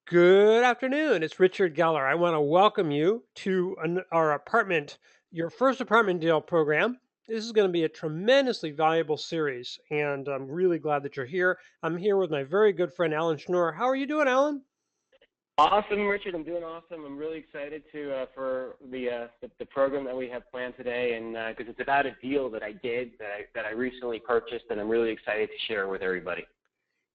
Good afternoon. It's Richard Geller. I want to welcome you to our your first apartment deal program. This is going to be a tremendously valuable series, and I'm really glad that you're here. I'm here with my very good friend, Alan Schnur. How are you doing, Alan? Awesome, Richard. I'm doing awesome. I'm really excited for the program that we have planned today, and because it's about a deal that I did that I recently purchased, and I'm really excited to share with everybody.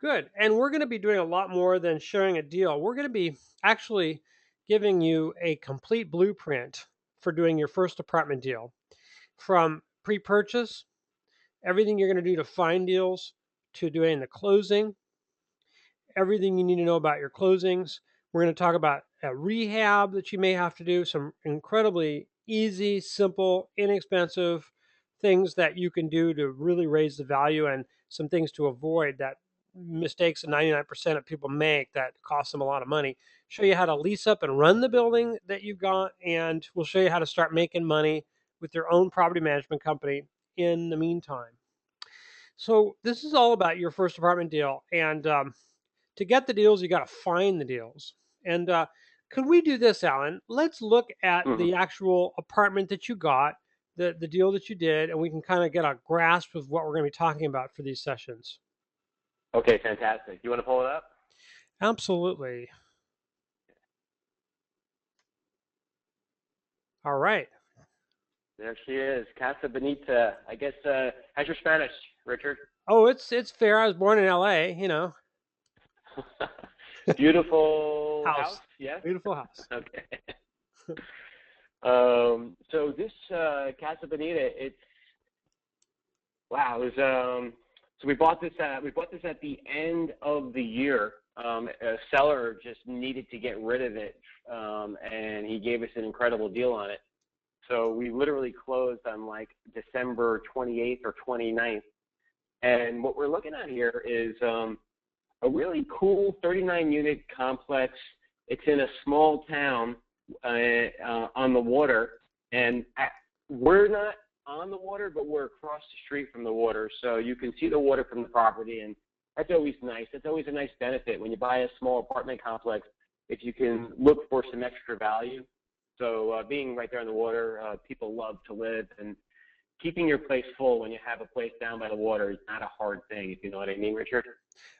Good. And we're going to be doing a lot more than sharing a deal. We're going to be actually giving you a complete blueprint for doing your first apartment deal from pre purchase, everything you're going to do to find deals, to doing the closing, everything you need to know about your closings. We're going to talk about a rehab that you may have to do, some incredibly easy, simple, inexpensive things that you can do to really raise the value, and some things to avoid that mistakes that 99% of people make that cost them a lot of money. Show you how to lease up and run the building that you've got, and we'll show you how to start making money with your own property management company in the meantime. So this is all about your first apartment deal, and to get the deals, you got to find the deals. And could we do this, Alan? Let's look at Hmm. the actual apartment that you got, the deal that you did, and we can kind of get a grasp of what we're going to be talking about for these sessions. Okay, fantastic. You want to pull it up? Absolutely. All right. There she is, Casa Bonita. I guess. How's your Spanish, Richard? Oh, it's fair. I was born in L.A. Beautiful house. House, Yes. beautiful house. Okay. So this Casa Bonita, it's wow. It was so we bought this at the end of the year. A seller just needed to get rid of it, and he gave us an incredible deal on it. So we literally closed on like December 28th or 29th. And what we're looking at here is a really cool 39 unit complex. It's in a small town on the water, and we're not on the water, but we're across the street from the water, so you can see the water from the property, and that's always nice. That's always a nice benefit when you buy a small apartment complex, if you can look for some extra value. So being right there on the water, people love to live, and keeping your place full when you have a place down by the water is not a hard thing, if you know what I mean, Richard.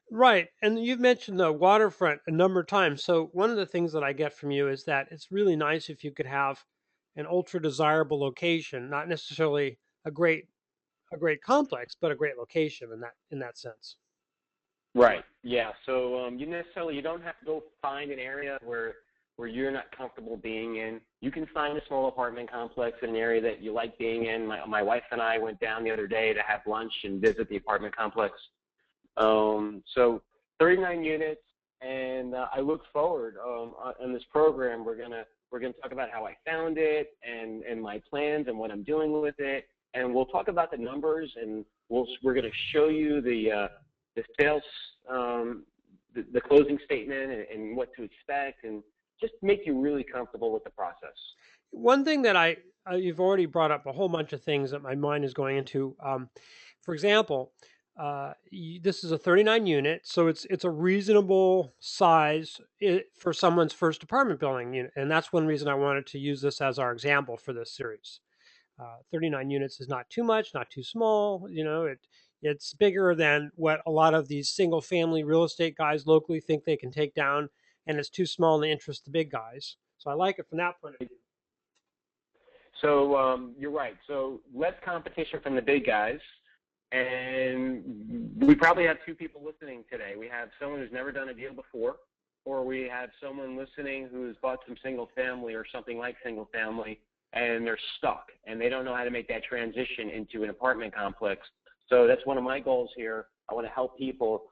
Right. And you've mentioned the waterfront a number of times. So one of the things that I get from you is that it's really nice if you could have an ultra desirable location, not necessarily a great a great complex, but a great location in that sense. Right. Yeah. So you don't have to go find an area where you're not comfortable being in. You can find a small apartment complex in an area that you like being in. My wife and I went down the other day to have lunch and visit the apartment complex. So 39 units, and I look forward on this program. We're gonna talk about how I found it and my plans and what I'm doing with it, and we'll talk about the numbers, and we're gonna show you the sales, the closing statement, and what to expect, and just make you really comfortable with the process. One thing that you've already brought up a whole bunch of things that my mind is going into. For example, this is a 39 unit, so it's a reasonable size for someone's first apartment building unit, and that's one reason I wanted to use this as our example for this series. 39 units is not too much, not too small. It's bigger than what a lot of these single family real estate guys locally think they can take down, and it's too small in the interest of the big guys. So I like it from that point of view. So you're right. So less competition from the big guys, and we probably have two people listening today. We have someone who's never done a deal before, or we have someone listening who's bought some single family or something like single family, and they're stuck and they don't know how to make that transition into an apartment complex. So that's one of my goals here. I want to help people,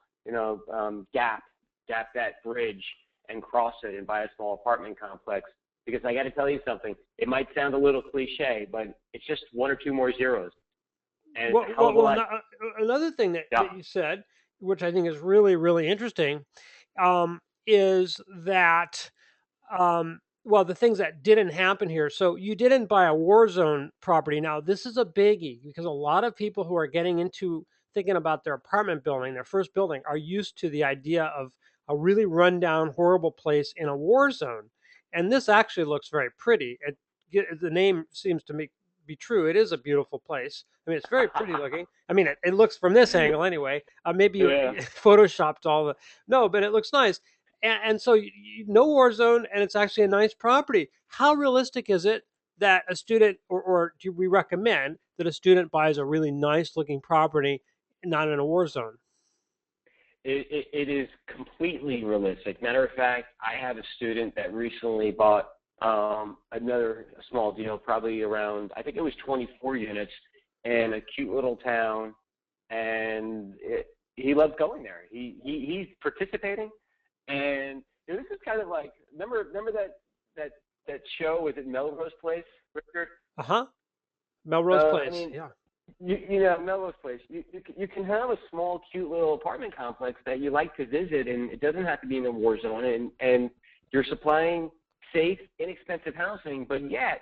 gap that bridge and cross it and buy a small apartment complex. Because I got to tell you something, it might sound a little cliche, but it's just one or two more zeros, and it's a hell of a lot. Another thing Yeah. that you said, which I think is really, really interesting, is that, well, the things that didn't happen here. So you didn't buy a war zone property. Now, this is a biggie because a lot of people who are getting into thinking about their apartment building, their first building, are used to the idea of a really rundown, horrible place in a war zone. And this actually looks very pretty. The name seems to me be true. It is a beautiful place. I mean, it's very pretty looking. I mean, it looks from this angle anyway. Maybe you Yeah. photoshopped all the no, but it looks nice. And so no war zone, and it's actually a nice property. How realistic is it that a student, or do we recommend that a student buys a really nice looking property, not in a war zone? It is completely realistic. Matter of fact, I have a student that recently bought another small deal, probably around, I think it was 24 units in a cute little town, and he loves going there. He's participating, and this is kind of like, remember that show, was it Melrose Place, Richard? Uh huh. Melrose I Place. mean, Yeah. Melrose Place. You can have a small, cute little apartment complex that you like to visit, and it doesn't have to be in a war zone. And you're supplying safe, inexpensive housing, but yet,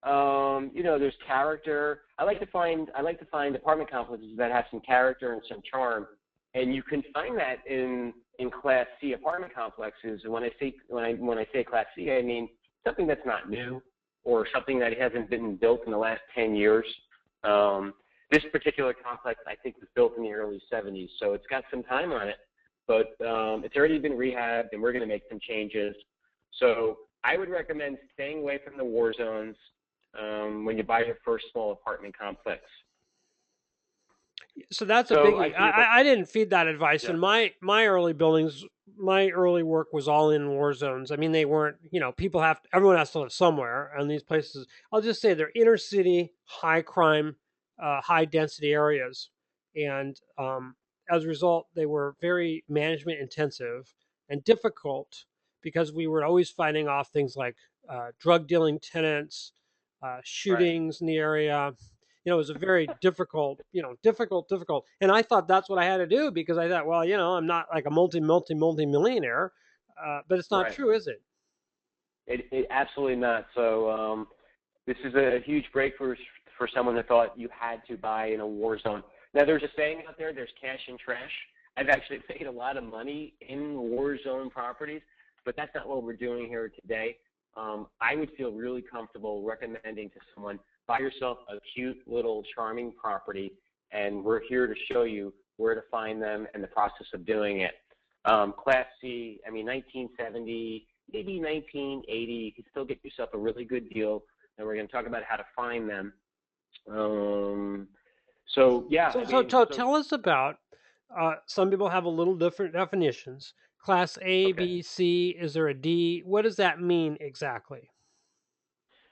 there's character. I like to find apartment complexes that have some character and some charm, and you can find that in Class C apartment complexes. And when I say Class C, I mean something that's not new or something that hasn't been built in the last 10 years. This particular complex, I think, was built in the early 70s, so it's got some time on it, but it's already been rehabbed, and we're going to make some changes. So I would recommend staying away from the war zones when you buy your first small apartment complex. So that's a So biggie. I see your question. I didn't feed that advice. Yeah, In my early buildings, my early work was all in war zones. I mean, they weren't. Everyone has to live somewhere, and these places. I'll just say they're inner city, high crime, high density areas, and as a result, they were very management intensive and difficult because we were always fighting off things like drug dealing tenants, right. shootings in the area. It was a very difficult. And I thought that's what I had to do because I thought, well, I'm not like a multi millionaire, but it's not Right. true, is it? It absolutely not. So this is a huge break for someone that thought you had to buy in a war zone. Now, there's a saying out there, there's cash and trash. I've actually made a lot of money in war zone properties, but that's not what we're doing here today. I would feel really comfortable recommending to someone, buy yourself a cute little charming property, and we're here to show you where to find them and the process of doing it. Class C, I mean, 1970, maybe 1980, you can still get yourself a really good deal, and we're going to talk about how to find them. Yeah, So tell us about. Some people have a little different definitions. Class A, okay. B, C. Is there a D? What does that mean exactly?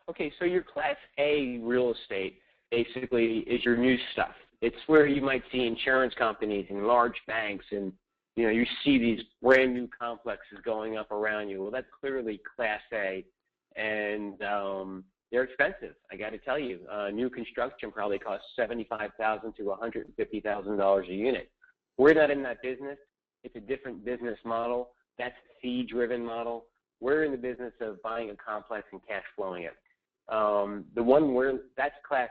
Okay, so your Class A real estate basically is your new stuff. It's where you might see insurance companies and large banks, and you see these brand new complexes going up around you. Well, that's clearly Class A, and they're expensive. I got to tell you, new construction probably costs $75,000 to $150,000 a unit. We're not in that business. It's a different business model. That's a fee-driven model. We're in the business of buying a complex and cash flowing it. That's Class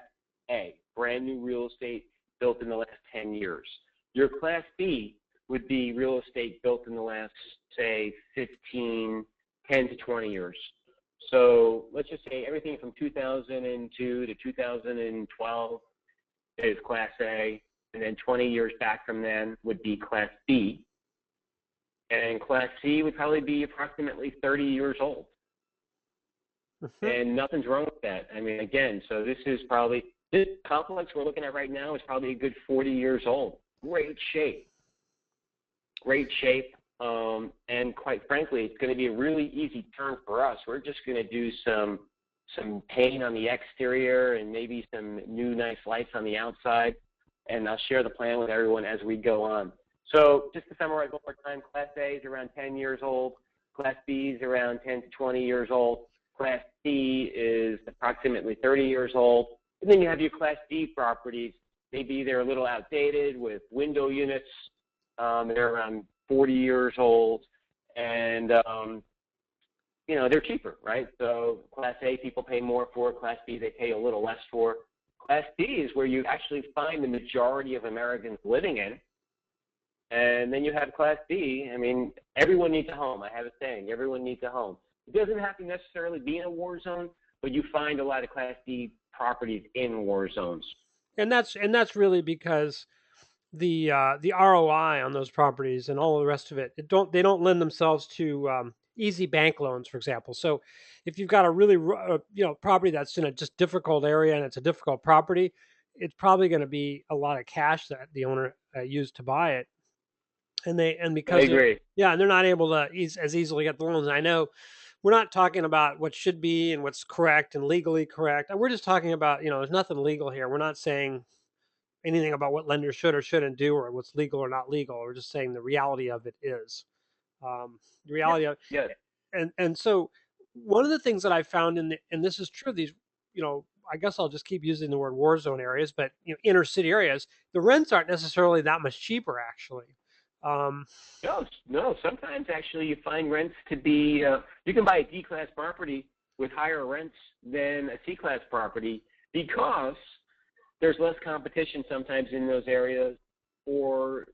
A, brand new real estate built in the last 10 years. Your Class B would be real estate built in the last, say, 10 to 20 years. So let's just say everything from 2002 to 2012 is Class A, and then 20 years back from then would be Class B, and Class C would probably be approximately 30 years old. Mhm. And nothing's wrong with that. I mean, again, so this complex we're looking at right now is probably a good 40 years old. Great shape. And quite frankly, it's going to be a really easy turn for us. We're just going to do some paint on the exterior and maybe some new nice lights on the outside. And I'll share the plan with everyone as we go on. So just to summarize one more time, Class A is around 10 years old. Class B is around 10 to 20 years old. Class C is approximately 30 years old. And then you have your Class D properties. Maybe they're a little outdated with window units. They're around 40 years old. And, they're cheaper, right? So Class A people pay more for. Class B they pay a little less for. Class D is where you actually find the majority of Americans living in. And then you have Class B. I mean, everyone needs a home. I have a saying, everyone needs a home. It doesn't have to necessarily be in a war zone, but you find a lot of Class D properties in war zones. And that's really because the ROI on those properties and all the rest of it, they don't lend themselves to easy bank loans, for example. So if you've got a really property that's in a just difficult area and it's a difficult property, it's probably going to be a lot of cash that the owner used to buy it, and I because agree. yeah, and they're not able to as easily get the loans. And I know we're not talking about what should be and what's correct and legally correct. We're just talking about, there's nothing legal here. We're not saying anything about what lenders should or shouldn't do or what's legal or not legal. We're just saying the reality of it is the Yeah. reality of, Yes. and so one of the things that I found and this is true, these, I guess I'll just keep using the word war zone areas, but inner city areas, the rents aren't necessarily that much cheaper actually. Um, No, no. Sometimes actually you find rents to be, you can buy a D-class property with higher rents than a C-class property because there's less competition sometimes in those areas, or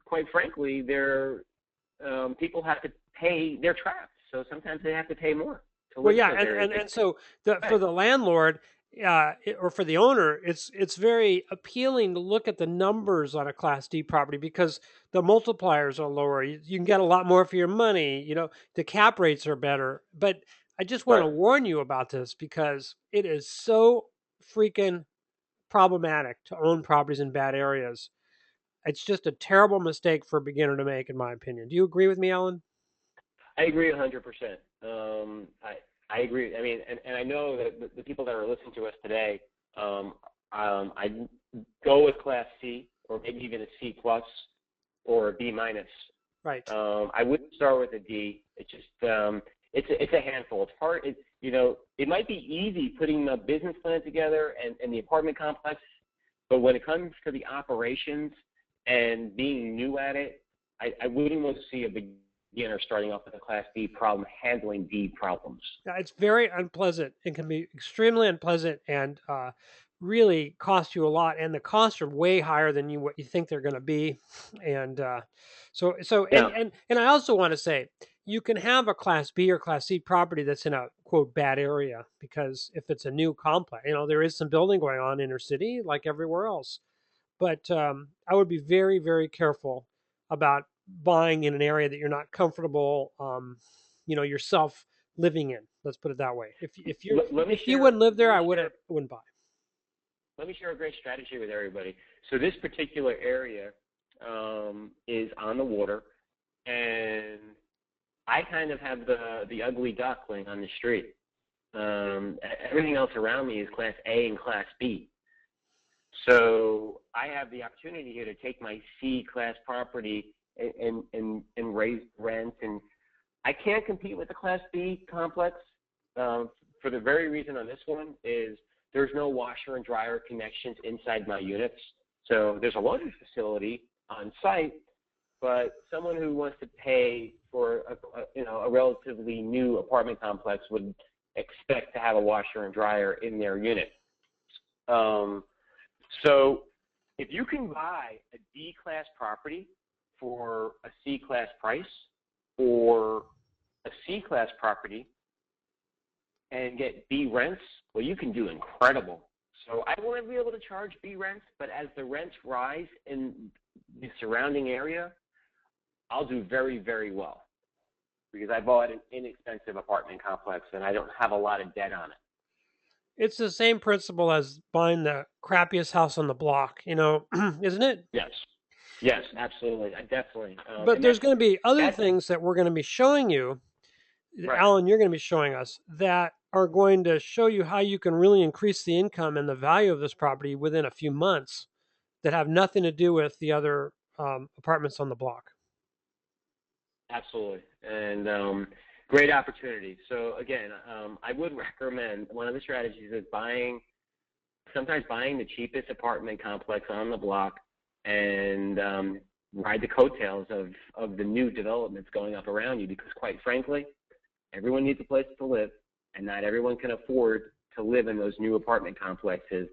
quite frankly, people have to pay, they're trapped. So sometimes they have to pay more to Well, live in yeah, those areas. and so for Right, the landlord or for the owner, it's very appealing to look at the numbers on a Class D property because the multipliers are lower. You can get a lot more for your money. The cap rates are better. But I just want to right. warn you about this because it is so freaking problematic to own properties in bad areas. It's just a terrible mistake for a beginner to make, in my opinion. Do you agree with me, Alan? I agree 100%. I agree. I mean, and I know that the people that are listening to us today, I go with Class C or maybe even a C plus or a B minus. Right. I wouldn't start with a D. It's just it's a handful. It's hard. It might be easy putting a business plan together and the apartment complex, but when it comes to the operations and being new at it, I wouldn't want to see a beginner starting off with a Class D problem handling D problems. Yeah, it's very unpleasant. It can be extremely unpleasant and really cost you a lot. And the costs are way higher than what you think they're going to be. And Yeah. and I also want to say you can have a Class B or Class C property that's in a quote bad area because if it's a new complex, there is some building going on inner city like everywhere else. But I would be very, very careful about buying in an area that you're not comfortable, yourself living in. Let's put it that way. Let me If you share. wouldn't live Let there, me I share. wouldn't buy. Let me share a great strategy with everybody. So this particular area is on the water, and I kind of have the ugly duckling on the street. Everything else around me is Class A and Class B. So I have the opportunity here to take my C class property and raise rent, and I can't compete with the Class B complex for the very reason on this one is there's no washer and dryer connections inside my units. So there's a laundry facility on site, but someone who wants to pay for a relatively new apartment complex would expect to have a washer and dryer in their unit. So if you can buy a D-class property for a C-class price or a C-class property and get B rents, well, you can do incredible. So I want to be able to charge B rents, but as the rents rise in the surrounding area, I'll do very, very well because I bought an inexpensive apartment complex and I don't have a lot of debt on it. It's the same principle as buying the crappiest house on the block, isn't it? Yes. Yes, absolutely. I definitely. But And there's going to be other that's things that we're going to be showing you, right. Alan, you're going to be showing us that are going to show you how you can really increase the income and the value of this property within a few months that have nothing to do with the other apartments on the block. Absolutely. And great opportunity. So again, I would recommend one of the strategies is sometimes buying the cheapest apartment complex on the block and ride the coattails of the new developments going up around you because quite frankly, everyone needs a place to live and not everyone can afford to live in those new apartment complexes.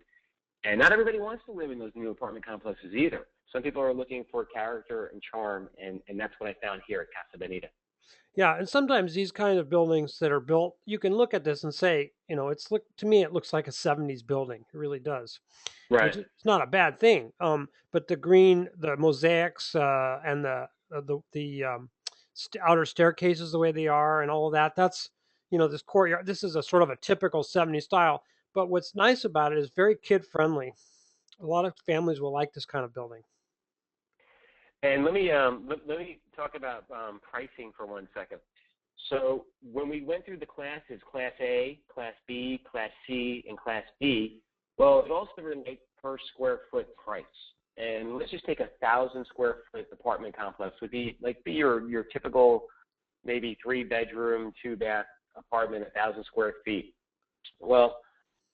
And not everybody wants to live in those new apartment complexes either. Some people are looking for character and charm, and that's what I found here at Casa Bonita. Yeah, and sometimes these kind of buildings that are built, you can look at this and say, it's look to me it looks like a '70s building. It really does, which Right. is not a bad thing. But the green, the mosaics, and the outer staircases the way they are, and all of that. That's this courtyard. This is a sort of a typical '70s style. But what's nice about it is very kid friendly. A lot of families will like this kind of building. And let me talk about pricing for 1 second. So when we went through the classes, Class A, Class B, Class C, and Class D, well, it also relates per square foot price. And let's just take 1,000 square foot apartment complex would be your typical maybe 3 bedroom, 2 bath apartment, 1,000 square feet. Well,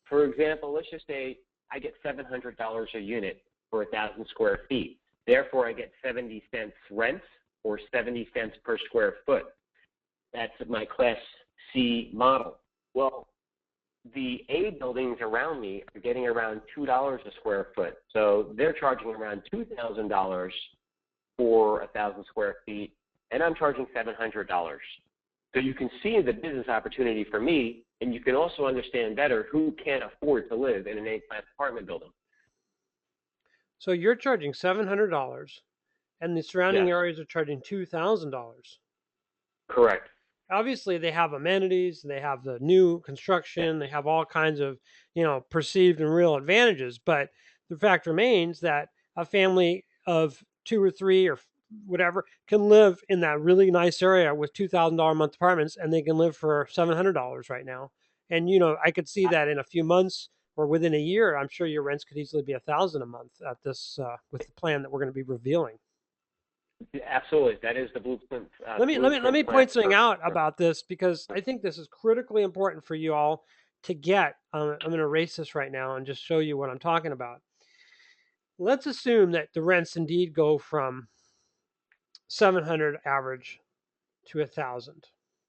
for example, let's just say I get $700 a unit for 1,000 square feet. Therefore, I get 70 cents rent or 70 cents per square foot. That's my Class C model. Well, the A buildings around me are getting around $2 a square foot. So they're charging around $2,000 for 1,000 square feet, and I'm charging $700. So you can see the business opportunity for me, and you can also understand better who can afford to live in an A-class apartment building. So you're charging $700, and the surrounding Yes, areas are charging $2,000. correct. Obviously, they have amenities, they have the new Yes. construction, they have all kinds of perceived and real advantages. But the fact remains that a family of two or three or whatever can live in that really nice area with $2,000 a month apartments, and they can live for $700 right now. And I could see that in a few months or within a year. I'm sure your rents could easily be 1,000 a month at this with the plan that we're going to be revealing. Absolutely. That is the Let me blueprint plan point something for. out about this because I think this is critically important for you all to get. I'm going to erase this right now and just show you what I'm talking about. Let's assume that the rents indeed go from 700 average to 1,000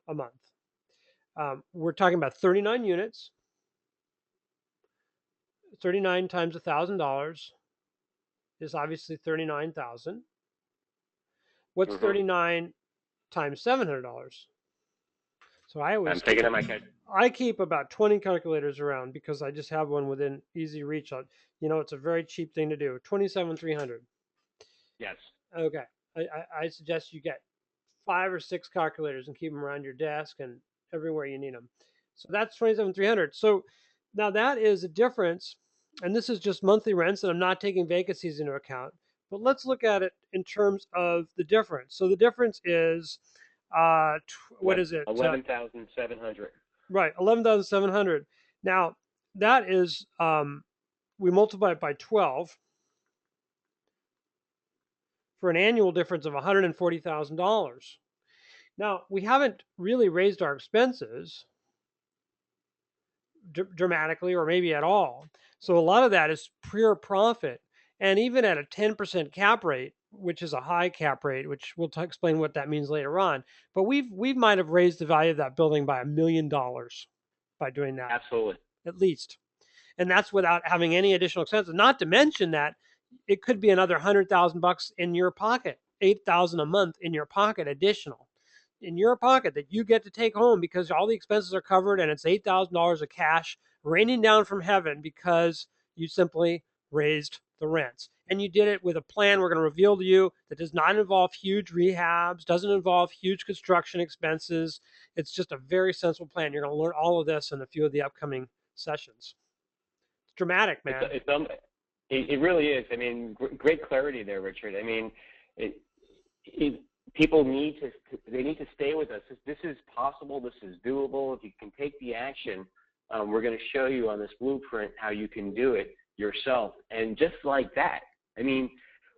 a month. We're talking about 39 units. 39 times $1,000 is obviously 39,000. What's Hmm. 39 times $700? So I I'm always taking it in my head. I keep about 20 calculators around because I just have one within easy reach. It's a very cheap thing to do. 27,300. Yes. Okay. I suggest you get 5 or 6 calculators and keep them around your desk and everywhere you need them. So that's 27,300. So now that is a difference, and this is just monthly rents, and I'm not taking vacancies into account. But let's look at it in terms of the difference. So the difference is, what is it? 11,700. Right, 11,700. Now, that is, we multiply it by 12 for an annual difference of $140,000. Now, we haven't really raised our expenses dramatically or maybe at all. So a lot of that is pure profit. And even at a 10% cap rate, which is a high cap rate, which we'll explain what that means later on, but we might have raised the value of that building by $1 million by doing that, Absolutely. at least. And that's without having any additional expenses. Not to mention that it could be another $100,000 in your pocket, 8,000 a month in your pocket, additional in your pocket that you get to take home because all the expenses are covered, and it's $8,000 of cash raining down from heaven because you simply raised the rents. And you did it with a plan we're going to reveal to you that does not involve huge rehabs, doesn't involve huge construction expenses. It's just a very sensible plan. You're going to learn all of this in a few of the upcoming sessions. It's dramatic, It's man. it's it really is. I mean, great clarity there, Richard. I mean, it, people need to they need to stay with us. This is possible. This is doable. If you can take the action, we're going to show you on this blueprint how you can do it yourself. And just like that, I mean,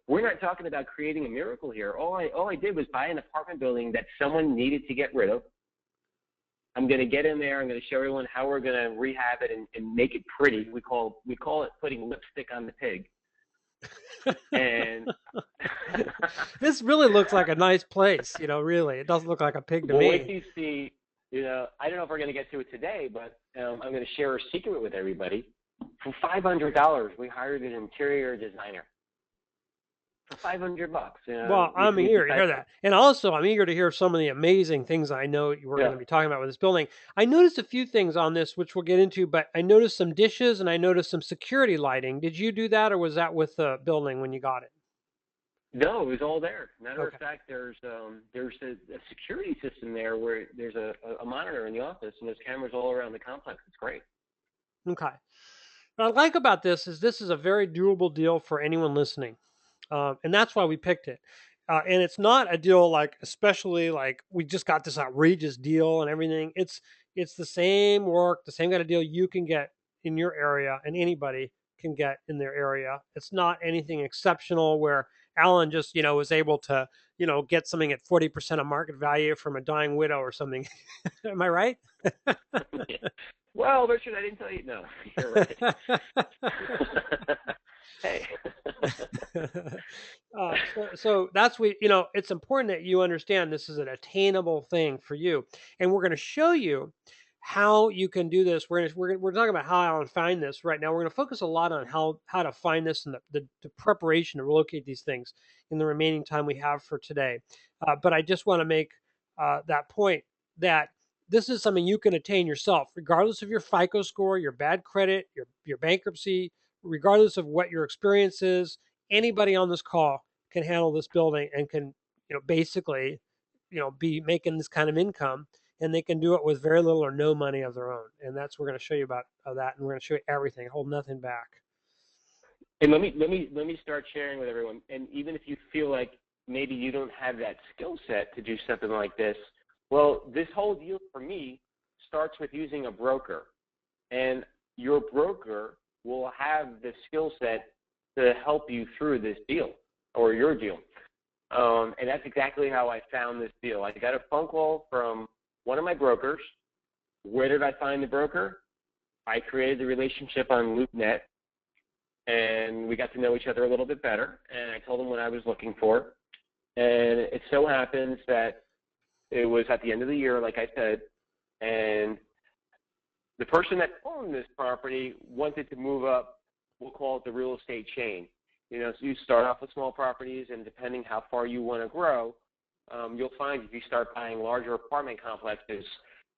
we're not talking about creating a miracle here. All I did was buy an apartment building that someone needed to get rid of. I'm going to get in there. I'm going to show everyone how we're going to rehab it and make it pretty. We call it putting lipstick on the pig. And This really looks like a nice place, really. It doesn't look like a pig to well, wait me. till you see. I don't know if we're going to get to it today, but I'm going to share a secret with everybody. For $500, we hired an interior designer. for $500. Well, I'm We eager to decided, hear that. And also, I'm eager to hear some of the amazing things I know you were going yeah. to be talking about with this building. I noticed a few things on this, which we'll get into, but I noticed some dishes and I noticed some security lighting. Did you do that, or was that with the building when you got it? No, it was all there. Matter of Okay. fact, there's a security system there where there's a monitor in the office and there's cameras all around the complex. It's great. Okay. What I like about this is a very doable deal for anyone listening. And that's why we picked it. And it's not a deal like, especially like we just got this outrageous deal and everything. It's the same work, the same kind of deal you can get in your area, and anybody can get in their area. It's not anything exceptional where Alan just was able to get something at 40% of market value from a dying widow or something. Am I right? Yeah. Well, Richard, I didn't tell you. No, you're right. Hey. So that's it's important that you understand this is an attainable thing for you, and we're going to show you how you can do this. We're talking about how to find this right now. We're going to focus a lot on how to find this and the preparation to relocate these things in the remaining time we have for today. But I just want to make that point that this is something you can attain yourself, regardless of your FICO score, your bad credit, your bankruptcy, regardless of what your experience is. Anybody on this call can handle this building and can basically be making this kind of income, and they can do it with very little or no money of their own. And that's we're going to show you about that, and we're going to show you everything, hold nothing back. And let me start sharing with everyone. And even if you feel like maybe you don't have that skill set to do something like this, well, this whole deal for me starts with using a broker, and your broker will have the skill set to help you through this deal or your deal. And that's exactly how I found this deal. I got a phone call from one of my brokers. Where did I find the broker? I created the relationship on LoopNet, and we got to know each other a little bit better. And I told him what I was looking for. And it so happens that it was at the end of the year, like I said, and the person that owned this property wanted to move up, we'll call it the real estate chain. So you start off with small properties, and depending how far you want to grow, you'll find if you start buying larger apartment complexes,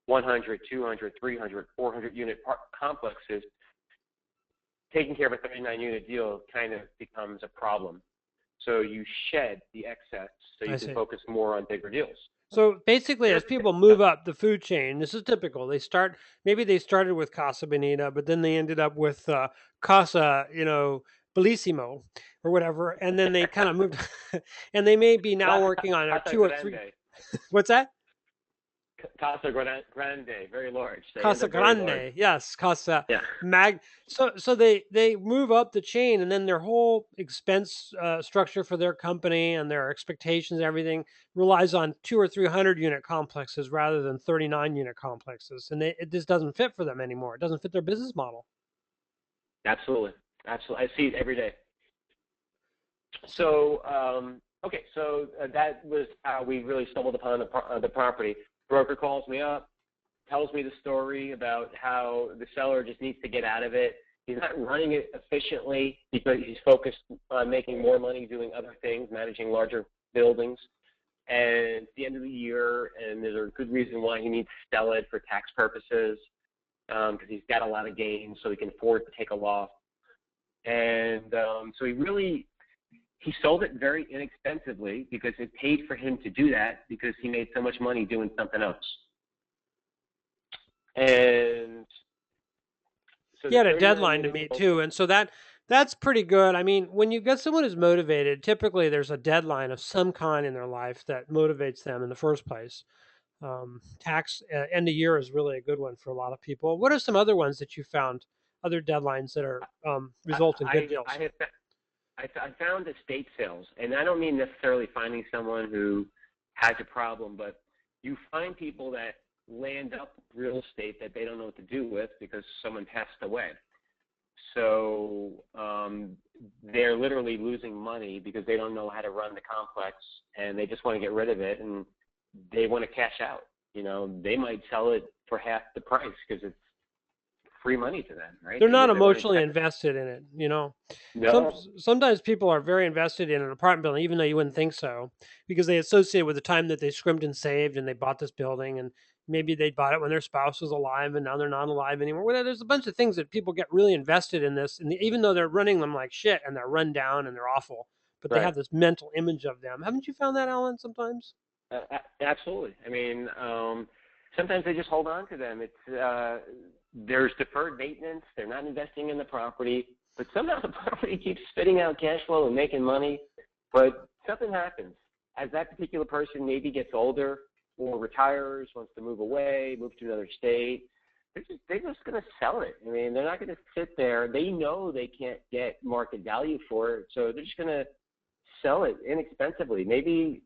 100, 200, 300, 400 unit complexes, taking care of a 39-unit deal kind of becomes a problem. So you shed the excess so you I can see. focus more on bigger deals. So basically, as people move up the food chain, this is typical. Maybe they started with Casa Bonita, but then they ended up with Casa, Bellissimo or whatever, and then they kind of moved, and they may be now working on a Casa two or three. Grande. What's that? Casa Grande, very large. They end Casa up very large. Grande, yes, Casa Yeah. Mag. So they move up the chain, and then their whole expense structure for their company and their expectations and everything relies on 200 or 300 unit complexes rather than 39 unit complexes, and this doesn't fit for them anymore. It doesn't fit their business model. Absolutely. Absolutely. I see it every day. So So, okay, so that was how we really stumbled upon the property. Broker calls me up, tells me the story about how the seller just needs to get out of it. He's not running it efficiently because he's focused on making more money doing other things, managing larger buildings. And it's the end of the year, and there's a good reason why he needs to sell it for tax purposes, because he's got a lot of gains, so he can afford to take a loss. And so he sold it very inexpensively because it paid for him to do that because he made so much money doing something else. And so he the had a 39 deadline to unit meet deal, too, and so that's pretty good. I mean, when you get someone who's motivated, typically there's a deadline of some kind in their life that motivates them in the first place. Tax end of year is really a good one for a lot of people. What are some other ones that you found? Other deadlines that are result in good deals. I found estate sales, and I don't mean necessarily finding someone who has a problem, but you find people that land up real estate that they don't know what to do with because someone passed away. So they're literally losing money because they don't know how to run the complex, and they just want to get rid of it, and they want to cash out. They might sell it for half the price because it's free money to them, right? They're not They weren't emotionally expecting. invested in it, you know. Some No, sometimes people are very invested in an apartment building, even though you wouldn't think so, because they associate with the time that they scrimped and saved and they bought this building, and maybe they bought it when their spouse was alive and now they're not alive anymore. Well, there's a bunch of things that people get really invested in this, and even though they're running them like shit and they're run down and they're awful, but they right. have this mental image of them. Haven't you found that, Alan? Sometimes. Absolutely. I mean, sometimes they just hold on to them. There's deferred maintenance. They're not investing in the property, but somehow the property keeps spitting out cash flow and making money. But something happens as that particular person maybe gets older or retires, wants to move away, move to another state. They're just going to sell it. I mean, they're not going to sit there. They know they can't get market value for it, so they're just going to sell it inexpensively. Maybe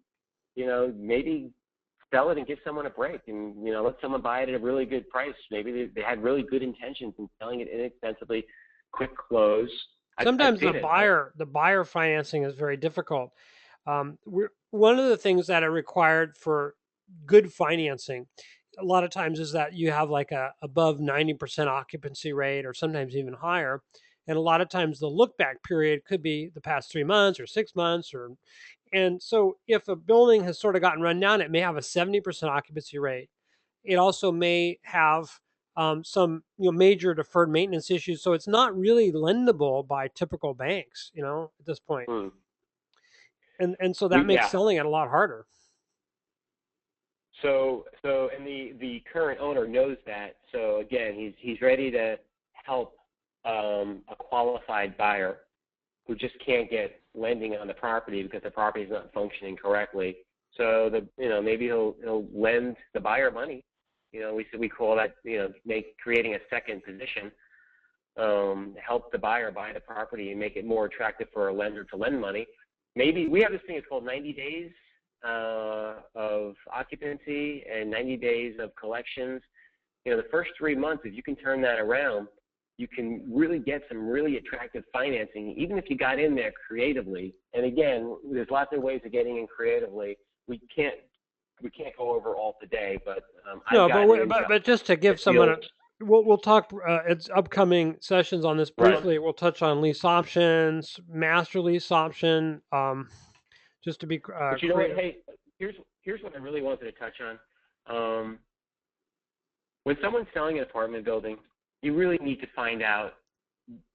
sell it and give someone a break and, let someone buy it at a really good price. Maybe they had really good intentions in selling it inexpensively, quick close. I've Sometimes seen it. the buyer financing is very difficult. One of the things that are required for good financing a lot of times is that you have like a above 90% occupancy rate or sometimes even higher, and a lot of times the look back period could be the past 3 months or 6 months, or and so if a building has sort of gotten run down, it may have a 70% occupancy rate. It also may have some major deferred maintenance issues, so it's not really lendable by typical banks, at this point. Hmm. And so that makes Yeah. selling it a lot harder. And the current owner knows that. So again, he's ready to help a qualified buyer who just can't get lending on the property because the property is not functioning correctly. So maybe he'll lend the buyer money. We call that creating a second position, help the buyer buy the property and make it more attractive for a lender to lend money. Maybe we have this thing, it's called 90 days of occupancy and 90 days of collections. The first 3 months, if you can turn that around, you can really get some really attractive financing, even if you got in there creatively. And again, there's lots of ways of getting in creatively. We can't go over all today, but I've No, gotten into but just to give someone deals. we'll talk it's upcoming sessions on this Right. briefly. We'll touch on lease options, master lease option, just to be But you know what? creative. Hey, here's what I really wanted to touch on. When someone's selling an apartment building, you really need to find out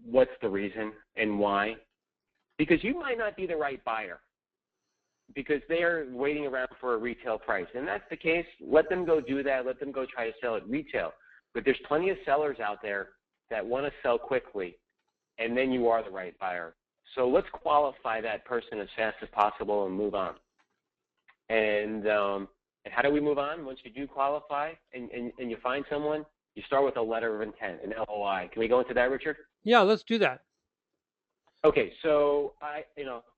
what's the reason and why, because you might not be the right buyer because they are waiting around for a retail price. And that's the case. Let them go do that. Let them go try to sell it retail. But there's plenty of sellers out there that want to sell quickly, and then you are the right buyer. So let's qualify that person as fast as possible and move on. And how do we move on? Once you do qualify and you find someone, you start with a letter of intent, an LOI. Can we go into that, Richard? Yeah, let's do that. Okay, so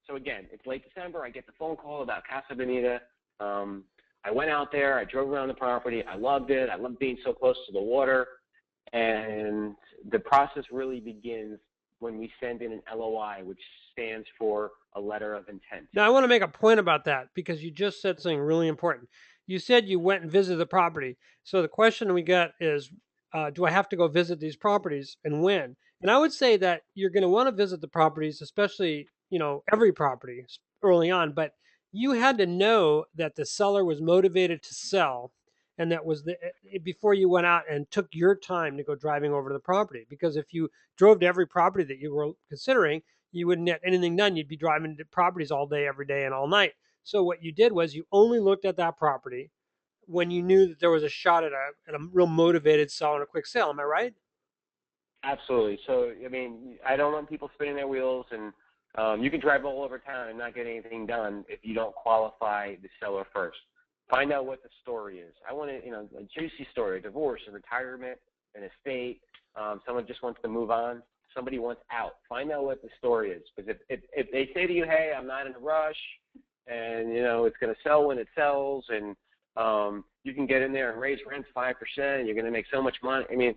so again, it's late December. I get the phone call about Casa Bonita. I went out there. I drove around the property. I loved it. I loved being so close to the water. And the process really begins when we send in an LOI, which stands for a letter of intent. Now, I want to make a point about that because you just said something really important. You said you went and visited the property. So the question we get is, do I have to go visit these properties and when? And I would say that you're going to want to visit the properties, especially, every property early on. But you had to know that the seller was motivated to sell, and that was before you went out and took your time to go driving over to the property. Because if you drove to every property that you were considering, you wouldn't get anything done. You'd be driving to properties all day, every day, and all night. So what you did was you only looked at that property when you knew that there was a shot at a real motivated seller and a quick sale. Am I right? Absolutely. So, I mean, I don't want people spinning their wheels, and you can drive all over town and not get anything done if you don't qualify the seller first. Find out what the story is. I want to, a juicy story, a divorce, a retirement, an estate. Someone just wants to move on. Somebody wants out. Find out what the story is. Because if they say to you, hey, I'm not in a rush, and, it's going to sell when it sells, and you can get in there and raise rents 5%, you're going to make so much money. I mean,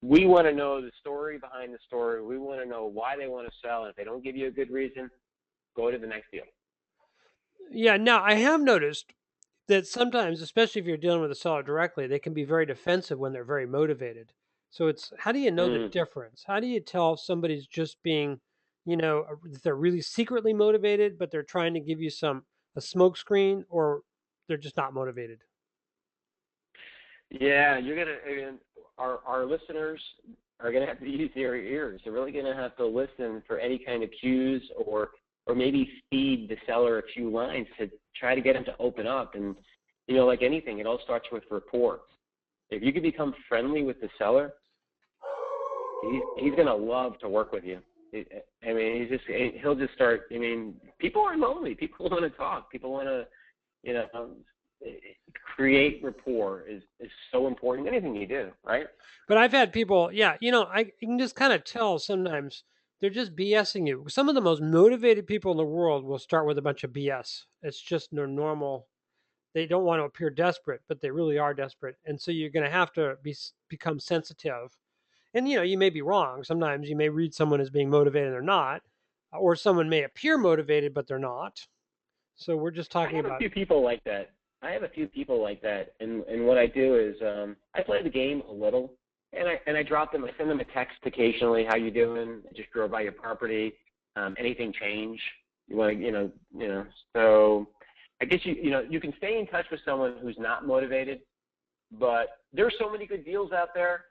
we want to know the story behind the story. We want to know why they want to sell. And if they don't give you a good reason, go to the next deal. Yeah. Now I have noticed that sometimes, especially if you're dealing with a seller directly, they can be very defensive when they're very motivated. So it's, how do you know the Mm. difference? How do you tell if somebody's just being, if they're really secretly motivated, but they're trying to give you a smoke screen, or they're just not motivated? Yeah, you're gonna. And our listeners are gonna have to use their ears. They're really gonna have to listen for any kind of cues, or maybe feed the seller a few lines to try to get him to open up. And like anything, it all starts with rapport. If you can become friendly with the seller, he's gonna love to work with you. I mean, he'll just start. I mean, people are lonely. People want to talk. People want to, you know, create rapport is so important. Anything you do, right? But I've had people, yeah, you can just kind of tell sometimes they're just BSing you. Some of the most motivated people in the world will start with a bunch of BS. It's just their normal. They don't want to appear desperate, but they really are desperate. And so you're going to have to become sensitive. And you may be wrong. Sometimes you may read someone as being motivated and they're not, or someone may appear motivated but they're not. So we're just I talking have a about. few people like that. And what I do is I play the game a little, and I drop them. I send them a text occasionally. How you doing? I just drove by your property. Anything change? You want to, So I guess you can stay in touch with someone who's not motivated, but there's so many good deals out there.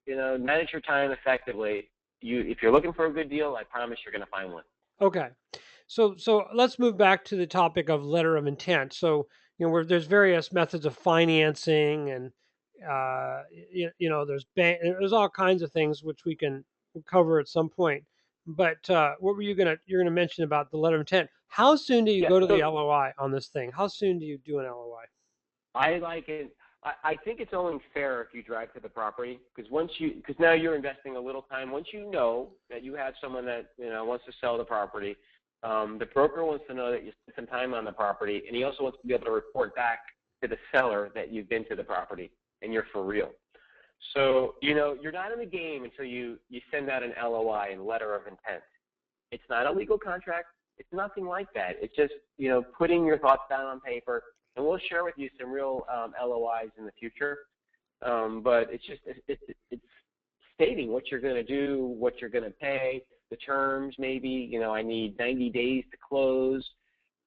Manage your time effectively. If you're looking for a good deal, I promise you're going to find one. Okay. So let's move back to the topic of letter of intent. So where there's various methods of financing, and there's there's all kinds of things which we can cover at some point. But what were you're gonna mention about the letter of intent? How soon do you Yeah. go to the So LOI on this thing? How soon do you do an LOI? I like it. I think it's only fair if you drive to the property, because now you're investing a little time. Once you know that you have someone that wants to sell the property, the broker wants to know that you spent some time on the property, and he also wants to be able to report back to the seller that you've been to the property and you're for real. So you're not in the game until you send out an LOI and letter of intent. It's not a legal contract. It's nothing like that. It's just putting your thoughts down on paper, and we'll share with you some real LOIs in the future. But it's stating what you're going to do, what you're going to pay, the terms maybe. I need 90 days to close.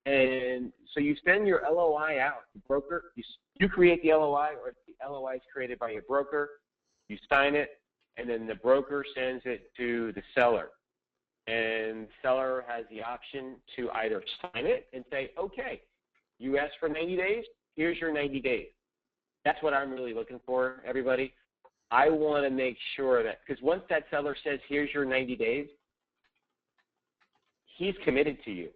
And so you send your LOI out. The broker, you create the LOI, or the LOI is created by your broker. You sign it, and then the broker sends it to the seller. And the seller has the option to either sign it and say, okay, you asked for 90 days, here's your 90 days. That's what I'm really looking for, everybody. I want to make sure that, because once that seller says, here's your 90 days, he's committed to you.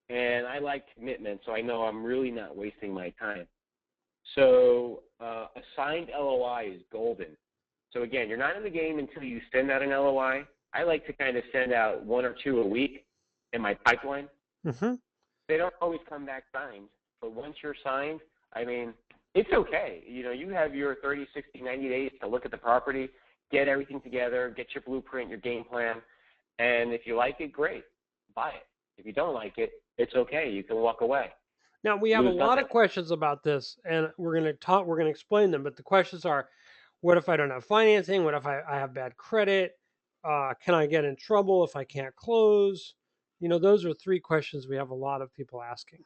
And I like commitment, so I know I'm really not wasting my time. So a signed LOI is golden. So again, you're not in the game until you send out an LOI. I like to kind of send out 1 or 2 a week in my pipeline. Mm-hmm. They don't always come back signed, but once you're signed, I mean, it's okay. You have your 30, 60, 90 days to look at the property, get everything together, get your blueprint, your game plan, and if you like it, great, buy it. If you don't like it, it's okay. You can walk away. Now we have a Lose lot nothing. of questions about this, and we're going to explain them. But the questions are: what if I don't have financing? What if I have bad credit? Can I get in trouble if I can't close? Those are 3 questions we have a lot of people asking.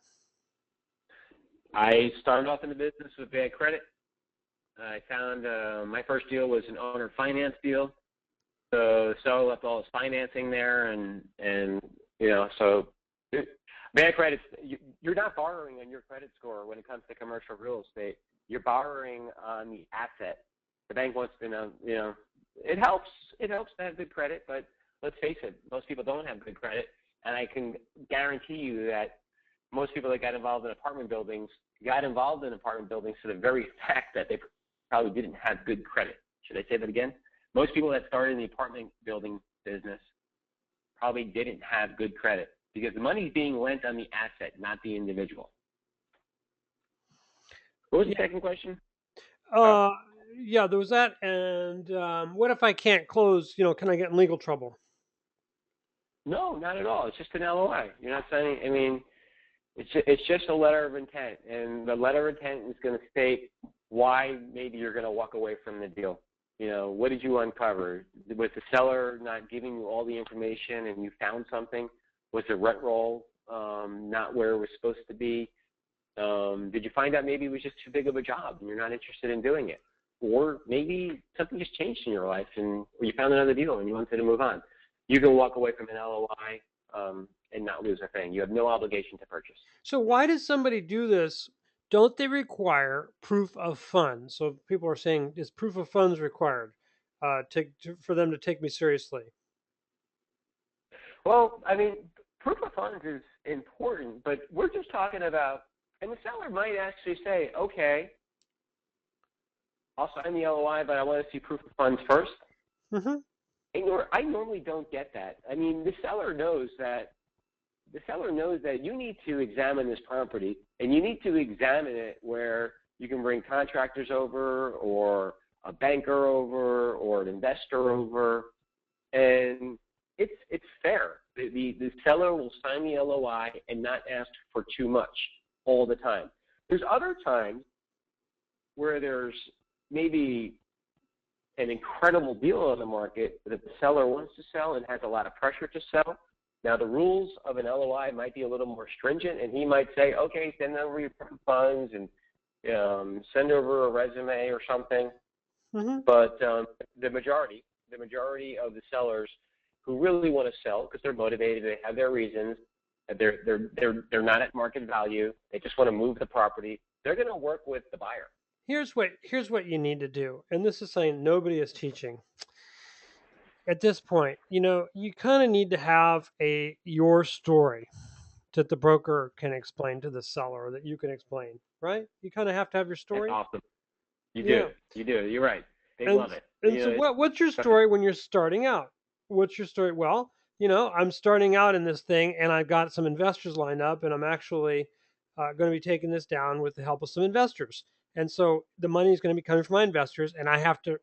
I started off in the business with bad credit. I found my first deal was an owner finance deal. So the seller left all his financing there, and so bad credit. You're not borrowing on your credit score when it comes to commercial real estate. You're borrowing on the asset. The bank wants to know. It helps. It helps to have good credit, but let's face it, most people don't have good credit, and I can guarantee you that most people that got involved in apartment buildings for the very fact that they probably didn't have good credit. Should I say that again? Most people that started in the apartment building business probably didn't have good credit because the money's being lent on the asset, not the individual. What was the second question? Uh, yeah, there was that. And what if I can't close? Can I get in legal trouble? No, not at all. It's just an LOI. You're not signing. I mean, it's just a letter of intent, and the letter of intent is going to state why maybe you're going to walk away from the deal. What did you uncover? Was the seller not giving you all the information and you found something? Was the rent roll not where it was supposed to be? Did you find out maybe it was just too big of a job and you're not interested in doing it? Or maybe something just changed in your life or you found another deal and you wanted to move on. You can walk away from an LOI and not lose a thing. You have no obligation to purchase. So why does somebody do this? Don't they require proof of funds? So people are saying, is proof of funds required for them to take me seriously? Well, I mean, proof of funds is important, but we're just talking about, and the seller might actually say, okay, I'll sign the LOI, but I want to see proof of funds first. Mm-hmm. I normally don't get that. I mean, the seller knows that you need to examine this property, and you need to examine it where you can bring contractors over or a banker over or an investor over, and it's fair. The seller will sign the LOI and not ask for too much all the time. There's other times where there's maybe an incredible deal on the market that the seller wants to sell and has a lot of pressure to sell. Now, the rules of an LOI might be a little more stringent, and he might say, okay, send over your funds and send over a resume or something. Mm-hmm. But the majority of the sellers who really want to sell because they're motivated, they have their reasons, they're not at market value, they just want to move the property, they're going to work with the buyer. Here's what you need to do, and this is something nobody is teaching at this point. You kind of need to have your story that the broker can explain to the seller, or that you can explain, right? You kind of have to have your That's story. awesome. You Yeah. do. You're right. They And love it. so what's your story when you're starting out? What's your story? Well, I'm starting out in this thing, and I've got some investors lined up, and I'm actually going to be taking this down with the help of some investors. And so the money is going to be coming from my investors, and I have to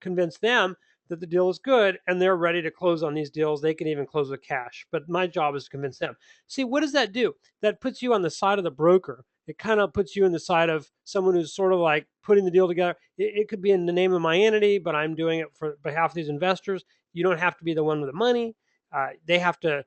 convince them that the deal is good and they're ready to close on these deals. They can even close with cash. But my job is to convince them. See, what does that do? That puts you on the side of the broker. It kind of puts you in the side of someone who's sort of like putting the deal together. It could be in the name of my entity, but I'm doing it for behalf of these investors. You don't have to be the one with the money. They have to,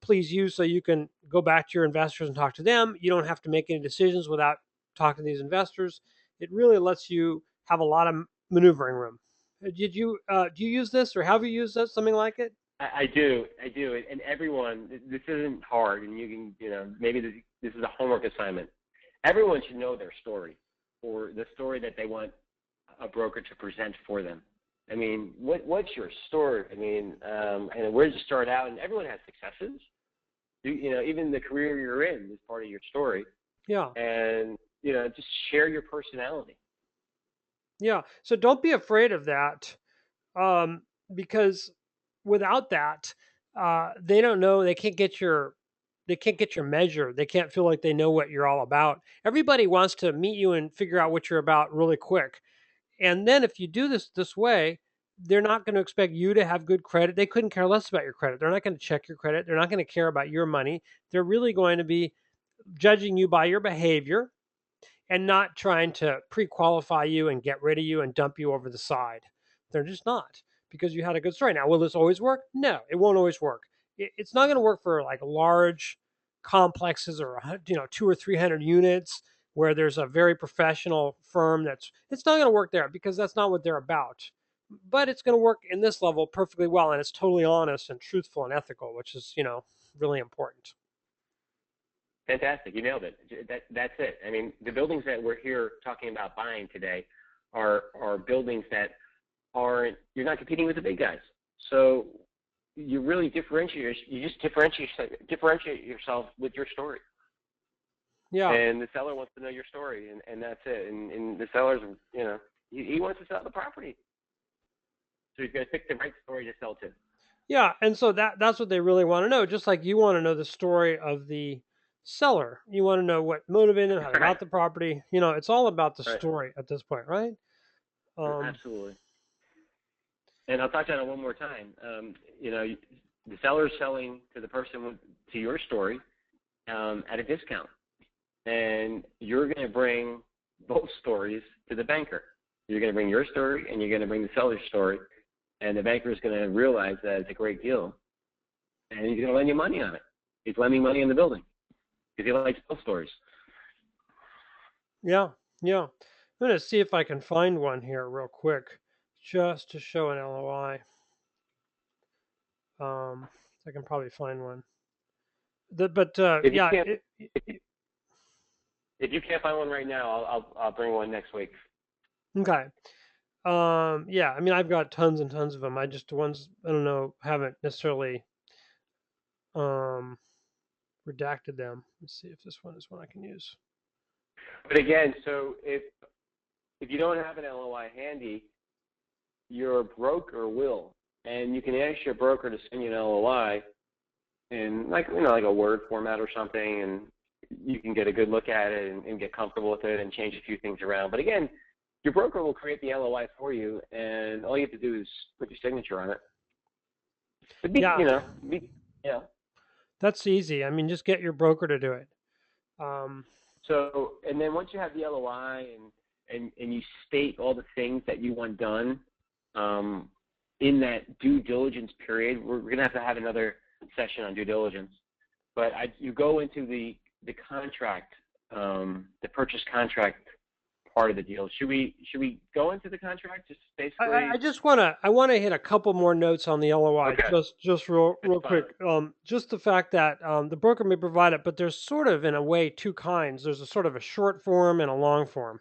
please you so you can go back to your investors and talk to them. You don't have to make any decisions without talking to these investors. It really lets you have a lot of maneuvering room. Do you use this, or have you used this, something like it? I do, and everyone. This isn't hard, and you can, maybe this is a homework assignment. Everyone should know their story, or the story that they want a broker to present for them. I mean, what's your story? I mean, and where did you start out? And everyone has successes. Even the career you're in is part of your story. Yeah. And just share your personality. Yeah. So don't be afraid of that, because without that, they don't know. They can't get your measure. They can't feel like they know what you're all about. Everybody wants to meet you and figure out what you're about really quick. And then if you do this way, they're not going to expect you to have good credit. They couldn't care less about your credit. They're not going to check your credit. They're not going to care about your money. They're really going to be judging you by your behavior and not trying to pre-qualify you and get rid of you and dump you over the side. They're just not, because you had a good story. Now, will this always work? No, it won't always work. It's not going to work for like large complexes or 200 or 300 units where there's a very professional firm. It's not going to work there because that's not what they're about. But it's going to work in this level perfectly well, and it's totally honest and truthful and ethical, which is really important. Fantastic. You nailed it. That's it. I mean, the buildings that we're here talking about buying today are buildings that you're not competing with the big guys. So you really differentiate yourself with your story. Yeah. And the seller wants to know your story, and that's it. And the seller's, he wants to sell the property. So he's going to pick the right story to sell to. Yeah, and so that's what they really want to know. Just like you want to know the story of the seller, you want to know what motivated them, how they got the property. It's all about the story at this point, right? Absolutely. And I'll touch on it one more time. The seller's selling to the person to your story at a discount, and you're going to bring both stories to the banker. You're going to bring your story, and you're going to bring the seller's story, and the banker is going to realize that it's a great deal, and he's going to lend you money on it. He's lending money in the building because he likes those stories. Yeah, yeah. I'm gonna see if I can find one here real quick, just to show an LOI. I can probably find one. But If you yeah, can't, if you can't find one right now, I'll bring one next week. okay. Yeah, I mean, I've got tons and tons of them. I just the ones I don't know haven't necessarily um redacted them. Let's see if this one is one I can use. But again, so if you don't have an LOI handy, your broker will, and you can ask your broker to send you an LOI in like like a Word format or something, and you can get a good look at it and get comfortable with it and change a few things around. But again, your broker will create the LOI for you, and all you have to do is put your signature on it. But Yeah, yeah. that's easy. I mean, just get your broker to do it. Um, So, and then once you have the LOI and you state all the things that you want done in that due diligence period, we're going to have another session on due diligence. But you go into the contract, the purchase contract part of the deal. Should we go into the contract? Just basically. I just want to hit a couple more notes on the LOI, Okay, just real that's fine. quick. Just the fact that the broker may provide it, but there's sort of in a way two kinds. There's a sort of a short form and a long form,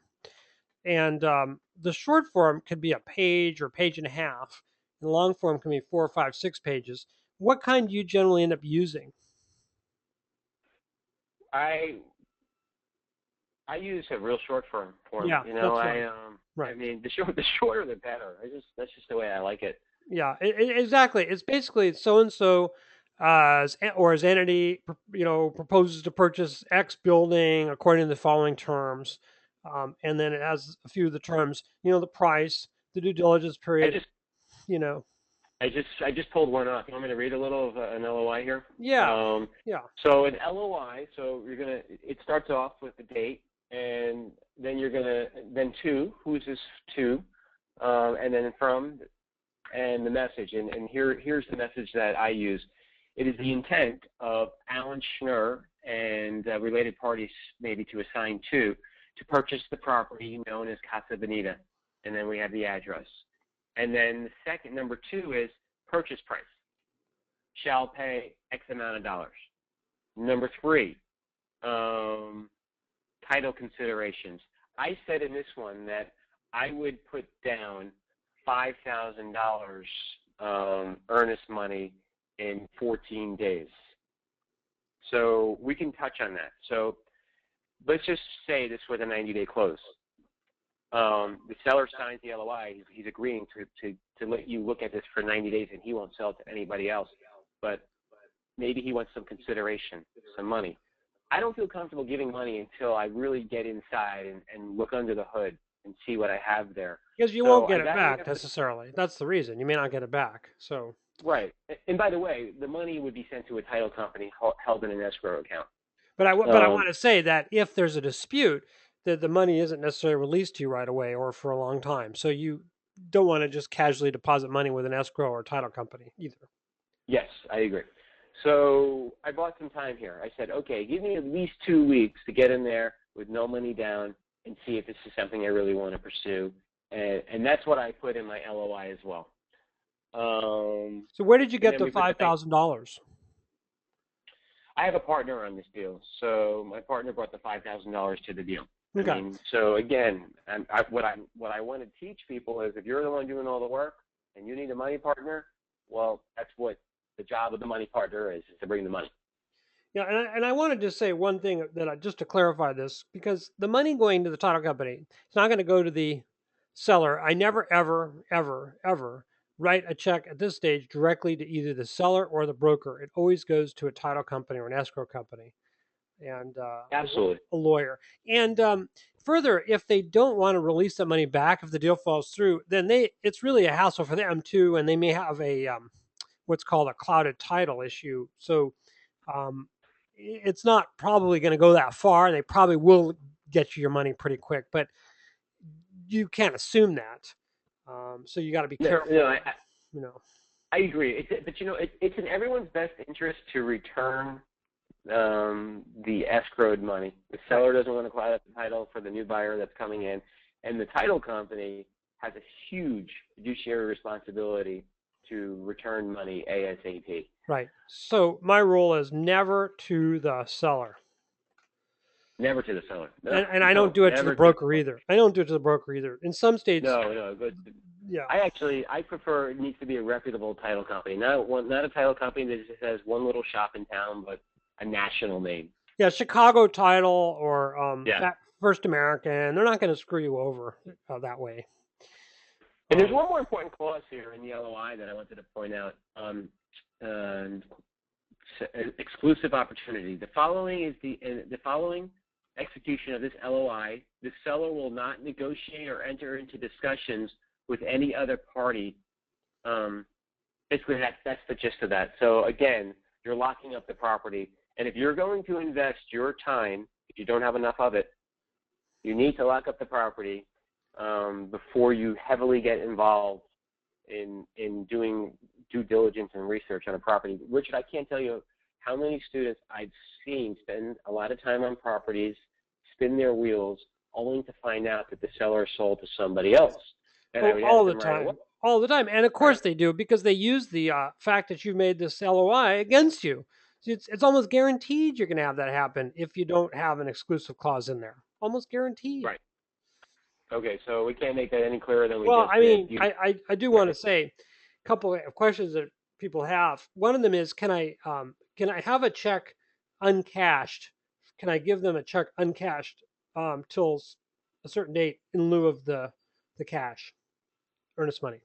and the short form could be a page or page and a half, and the long form can be 4 or 5, 6 pages. What kind do you generally end up using? I I use a real short form. Yeah, that's right. I Right. mean the shorter the better. That's just the way I like it. Yeah, exactly. It's basically so and so or as entity proposes to purchase X building according to the following terms, and then it has a few of the terms. The price, the due diligence I period. just You know. I just pulled one off. You want me to read a little of an LOI here? Yeah. Um, Yeah. so an LOI, so it starts off with the date, and then then who's this to, and then from, and the message. And here's the message that I use. It is the intent of Alan Schnur and related parties, maybe to assign to purchase the property known as Casa Bonita. And then we have the address. And then the second, number 2 is purchase price. Shall pay X amount of dollars. Number 3, title considerations. I said in this one that I would put down $5,000 earnest money in 14 days. So we can touch on that. So let's just say this was a 90-day close. The seller signs the LOI. He's agreeing to let you look at this for 90 days, and he won't sell it to anybody else. But maybe he wants some consideration, some money. I don't feel comfortable giving money until I really get inside and look under the hood and see what I have there. Because you won't So get I it got to look back at the necessarily. That's the reason. You may not get it back. So. right. And by the way, the money would be sent to a title company held in an escrow account. But I Um, want to say that if there's a dispute, that the money isn't necessarily released to you right away or for a long time. So you don't want to just casually deposit money with an escrow or title company either. yes, I agree. So I bought some time here. I said, okay, give me at least 2 weeks to get in there with no money down and see if this is something I really want to pursue. And that's what I put in my LOI as well. So where did you And get then the we put the bank. $5,000? I have a partner on this deal, so my partner brought the $5,000 to the deal. I Okay. mean, so again, what I want to teach people is if you're the one doing all the work and you need a money partner, well, that's what the job of the money partner is to bring the money. Yeah, and I want to just say one thing just to clarify this, because the money going to the title company, it's not going to go to the seller. I never, ever, ever, ever write a check at this stage directly to either the seller or the broker. It always goes to a title company or an escrow company and Absolutely. a lawyer. And further, if they don't want to release that money back, if the deal falls through, then it's really a hassle for them too, and they may have a what's called a clouded title issue. So um, it's not probably going to go that far. They probably will get you your money pretty quick, but you can't assume that. So you got to be No, no, careful. You know. I agree. But it's in everyone's best interest to return the escrowed money. The seller doesn't want to acquire the title for the new buyer that's coming in, and the title company has a huge fiduciary responsibility to return money ASAP. Right. So my rule is never to the seller. Never to the seller. No, And I don't no, do it to the never to the broker seller. either. I don't do it to the broker either. In some states, No, no, good. yeah. I prefer it needs to be a reputable title company, not a title company that just has one little shop in town, but a national name. Yeah, Chicago Title or Yeah. First American, they're not going to screw you over that way. And there's one more important clause here in the LOI that I wanted to point out. Exclusive opportunity. The following execution of this LOI, the seller will not negotiate or enter into discussions with any other party. Basically, that's the gist of that. So again, you're locking up the property, and if you're going to invest your time, if you don't have enough of it, you need to lock up the property before you heavily get involved in doing due diligence and research on a property. Richard, I can't tell you how many students I've seen spend a lot of time on properties, spin their wheels, only to find out that the seller sold to somebody else. And I would All ask the them right time. away. All the time. And of course they do, because they use the fact that you made this LOI against you. It's almost guaranteed you're going to have that happen if you don't have an exclusive clause in there. Almost guaranteed. Right. Okay, so we can't make that any clearer than we Well, just I did. mean, I do want to say a couple of questions that people have. One of them is, can I have a check uncashed? Can I give them a check uncashed till a certain date in lieu of the cash, earnest money?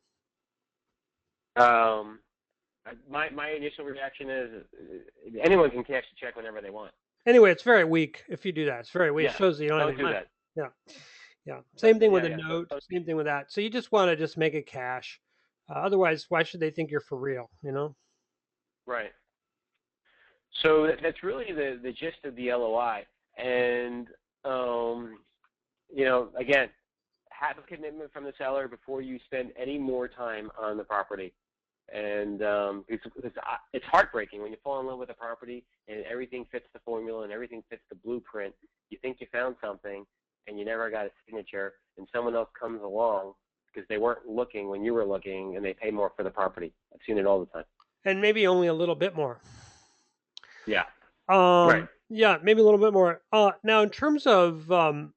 Um, my initial reaction is anyone can cash the check whenever they want. Anyway, it's very weak if you do that. It's very weak. It Yeah, shows that you don't have don't any do money. that. Yeah. Yeah. Same thing with a Yeah. note. Same thing with that. So you just want to just make it cash. Otherwise, why should they think you're for real? You know. Right. So that's really the gist of the LOI. And, again, have a commitment from the seller before you spend any more time on the property. And it's heartbreaking when you fall in love with a property and everything fits the formula and everything fits the blueprint. You think you found something and you never got a signature, and someone else comes along because they weren't looking when you were looking, and they pay more for the property. I've seen it all the time. And maybe only a little bit more. Yeah. Right. Yeah, maybe a little bit more. Now, in terms of the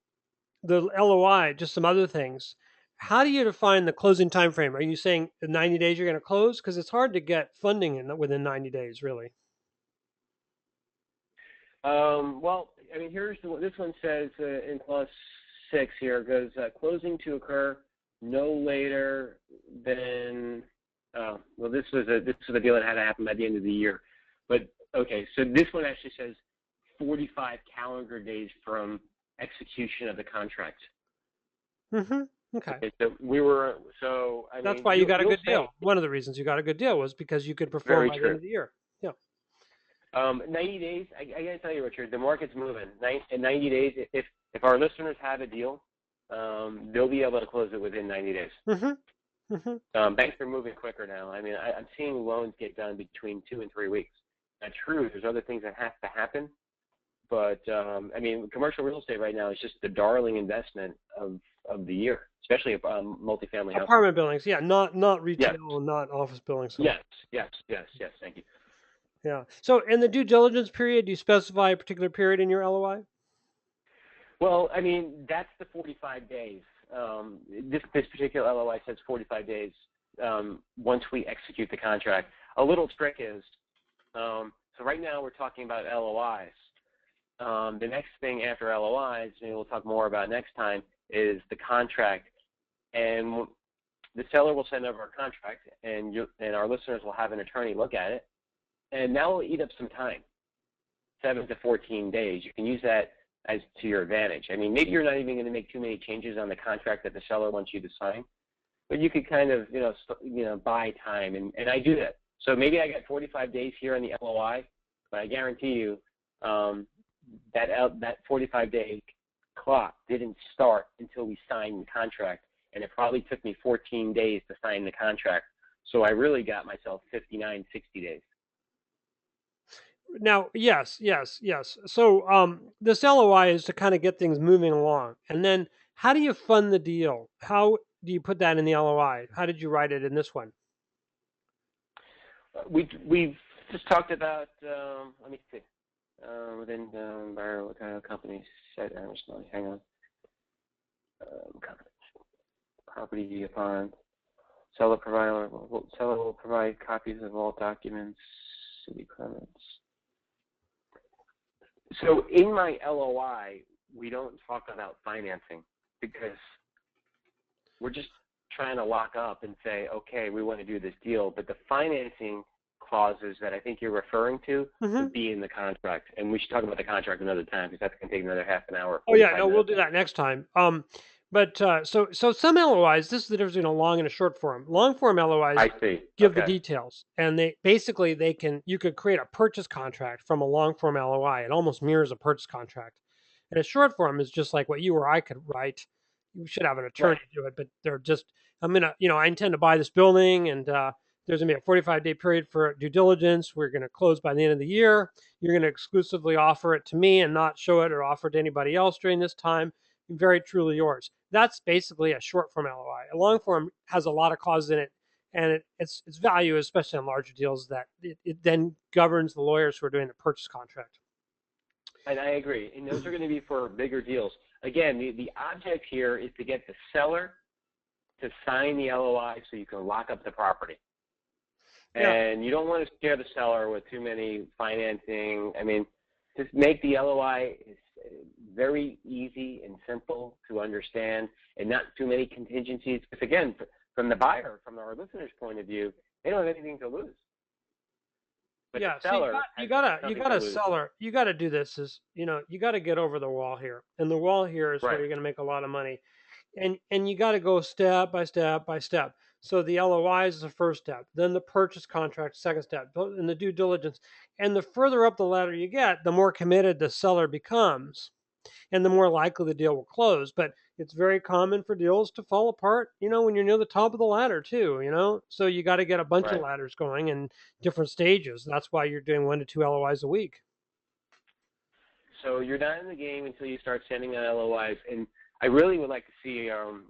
LOI, just some other things. How do you define the closing time frame? Are you saying in 90 days you're going to close? Because it's hard to get funding within 90 days, really. Well, I mean, this one says in clause 6 here, it goes closing to occur no later than. This was a deal that had to happen by the end of the year, but okay. So this one actually says 45 calendar days from execution of the contract. Mm-hmm. Okay. That's why you got a good deal. One of the reasons you got a good deal was because you could perform by the end of the year. Yeah. 90 days. I got to tell you, Richard, the market's moving. In 90 days, if our listeners have a deal, they'll be able to close it within 90 days. Mm-hmm. Mm-hmm. Banks are moving quicker now. I mean, I'm seeing loans get done between 2 and 3 weeks. That's true. There's other things that have to happen. But, I mean, commercial real estate right now is just the darling investment of the year, especially multifamily housing. Apartment buildings, yeah, not retail, not office buildings. So. Yes, thank you. Yeah. So in the due diligence period, do you specify a particular period in your LOI? Well, I mean, that's the 45 days. This particular LOI says 45 days once we execute the contract. A little trick is, so right now we're talking about LOIs. The next thing after LOIs, and we'll talk more about next time, is the contract. And the seller will send over a contract, and our listeners will have an attorney look at it. And that will eat up some time, 7 to 14 days. You can use that as to your advantage. I mean, maybe you're not even going to make too many changes on the contract that the seller wants you to sign, but you could kind of, buy time, and I do that. So maybe I got 45 days here on the LOI, but I guarantee you that 45-day clock didn't start until we signed the contract, and it probably took me 14 days to sign the contract. So I really got myself 59, 60 days. Now, yes, yes, yes. So, this LOI is to kind of get things moving along, and then how do you fund the deal? How do you put that in the LOI? How did you write it in this one? We've just talked about. Let me see. Within what kind of companies? Hang on. Property upon seller will provide copies of all documents, city permits. So in my LOI, we don't talk about financing because we're just trying to lock up and say, okay, we want to do this deal. But the financing clauses that I think you're referring to Hmm. would be in the contract. And we should talk about the contract another time because that's going to take another half an hour, Oh yeah, 45 no, we'll minutes. do that next time. But so some LOIs, this is the difference between a long and a short form. Long form LOIs I see. give the Okay. details, and they can you could create a purchase contract from a long form LOI. It almost mirrors a purchase contract, and a short form is just like what you or I could write. You should have an Right. attorney do it, but they're just I intend to buy this building, and there's gonna be a 45-day period for due diligence. We're gonna close by the end of the year. You're going to exclusively offer it to me and not show it or offer it to anybody else during this time. Very truly yours. That's basically a short form LOI. A long form has a lot of clauses in it, and its value, especially on larger deals, that it then governs the lawyers who are doing the purchase contract. And I agree. And those are going to be for bigger deals. Again, the object here is to get the seller to sign the LOI so you can lock up the property. Yeah, And you don't want to scare the seller with too many financing. I mean, just make the LOI very easy and simple to understand and not too many contingencies. Because again, from the buyer, from our listener's point of view, they don't have anything to lose. But the yeah. So seller has you something got to a lose. seller. You got to do this. Is you got to get over the wall here, and the wall here is where Right. you're going to make a lot of money. And you got to go step by step by step. So the LOI is the first step, then the purchase contract, second step, and the due diligence. And the further up the ladder you get, the more committed the seller becomes, and the more likely the deal will close. But it's very common for deals to fall apart, when you're near the top of the ladder too. So you got to get a bunch of Right. ladders going in different stages. That's why you're doing 1 to 2 LOIs a week. So you're not in the game until you start sending out LOIs. And I really would like to see our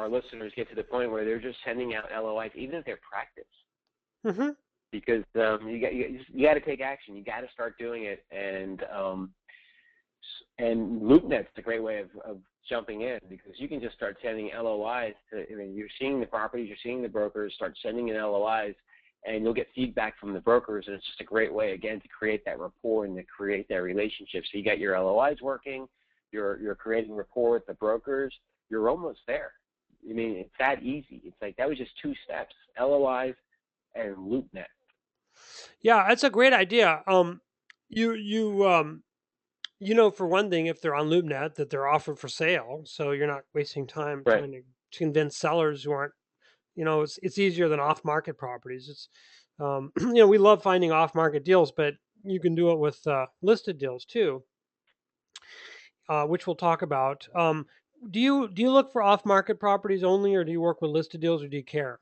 listeners get to the point where they're just sending out LOIs, even if they're practice, Hmm. because you got to take action. You got to start doing it, and LoopNet's a great way of jumping in because you can just start sending LOIs to. I mean, you're seeing the properties, you're seeing the brokers, start sending in LOIs, and you'll get feedback from the brokers, and it's just a great way again to create that rapport and to create that relationship. So you got your LOIs working, you're creating rapport with the brokers, you're almost there. I mean, it's that easy. It's like that was just 2 steps: LOIs and LoopNet. Yeah, that's a great idea. For one thing, if they're on LoopNet, that they're offered for sale, so you're not wasting time Right. trying to convince sellers who aren't. It's easier than off-market properties. We love finding off-market deals, but you can do it with listed deals too, which we'll talk about. Do you look for off-market properties only, or do you work with listed deals, or do you care?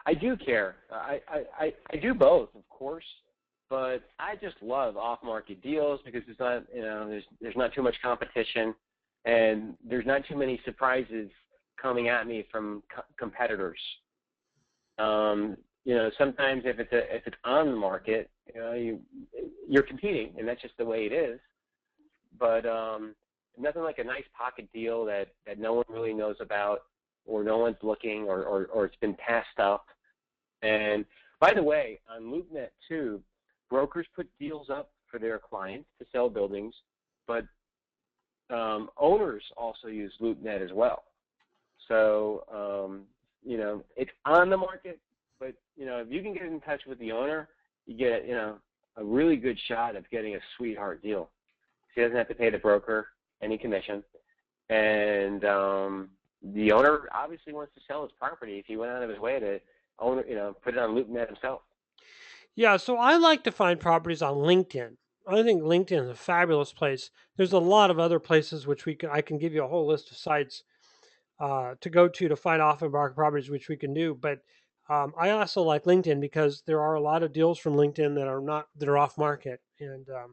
I do care. I do both, of course, but I just love off-market deals because it's not there's not too much competition, and there's not too many surprises coming at me from competitors. Sometimes if it's on the market, you're competing, and that's just the way it is. But nothing like a nice pocket deal that no one really knows about, or no one's looking, or it's been passed up. And by the way, on LoopNet too, brokers put deals up for their clients to sell buildings, but owners also use LoopNet as well. So it's on the market, but if you can get in touch with the owner, you get a really good shot of getting a sweetheart deal. He doesn't have to pay the broker any commission, and the owner obviously wants to sell his property if he went out of his way to put it on LoopNet himself. Yeah, so I like to find properties on LinkedIn. I think LinkedIn is a fabulous place. There's a lot of other places which I can give you a whole list of sites to go to find off of market properties, which we can do. But I also like LinkedIn because there are a lot of deals from LinkedIn that are off market, and I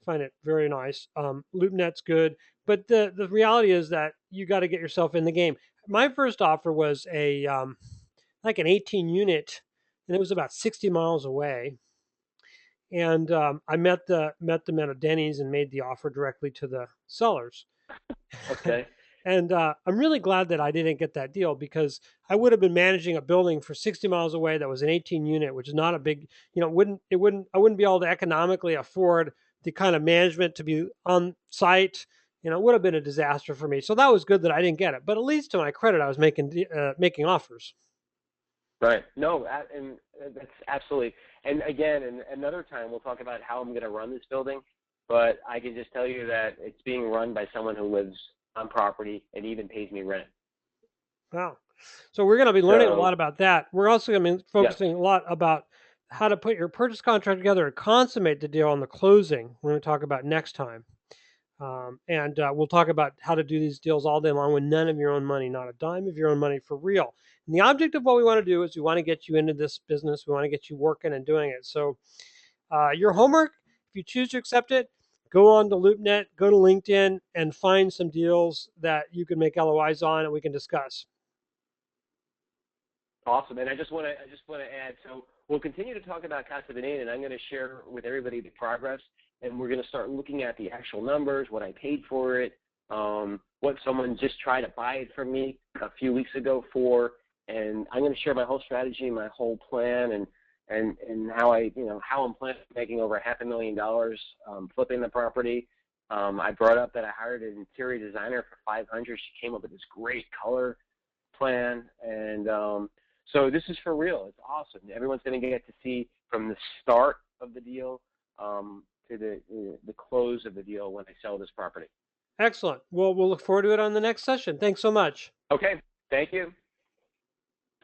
find it very nice. LoopNet's good, but the reality is that you got to get yourself in the game. My first offer was a like an 18 unit, and it was about 60 miles away. And I met them at a Denny's and made the offer directly to the sellers. Okay. And I'm really glad that I didn't get that deal because I would have been managing a building for 60 miles away that was an 18 unit, which is not a big, I wouldn't be able to economically afford the kind of management to be on site. It would have been a disaster for me. So that was good that I didn't get it. But at least to my credit, I was making offers. Right. No, and that's absolutely. And again, and another time we'll talk about how I'm going to run this building. But I can just tell you that it's being run by someone who lives on property and even pays me rent. Wow. So we're going to be learning a lot So about that. We're also going to be yes, focusing a lot about how to put your purchase contract together and consummate the deal on the closing. We're going to talk about next time. And we'll talk about how to do these deals all day long with none of your own money, not a dime of your own money for real. And the object of what we want to do is we want to get you into this business. We want to get you working and doing it. So your homework, if you choose to accept it, go on to LoopNet, go to LinkedIn, and find some deals that you can make LOIs on and we can discuss. awesome. And I just want to add. So we'll continue to talk about Casa Bonita, and I'm going to share with everybody the progress. And we're going to start looking at the actual numbers, what I paid for it, what someone just tried to buy it from me a few weeks ago for, and I'm going to share my whole strategy, my whole plan, and how how I'm planning on making over $500,000 flipping the property. I brought up that I hired an interior designer for 500. She came up with this great color plan, and so this is for real. It's awesome. Everyone's going to get to see from the start of the deal to the close of the deal when I sell this property. Excellent. Well, we'll look forward to it on the next session. Thanks so much. Okay. Thank you.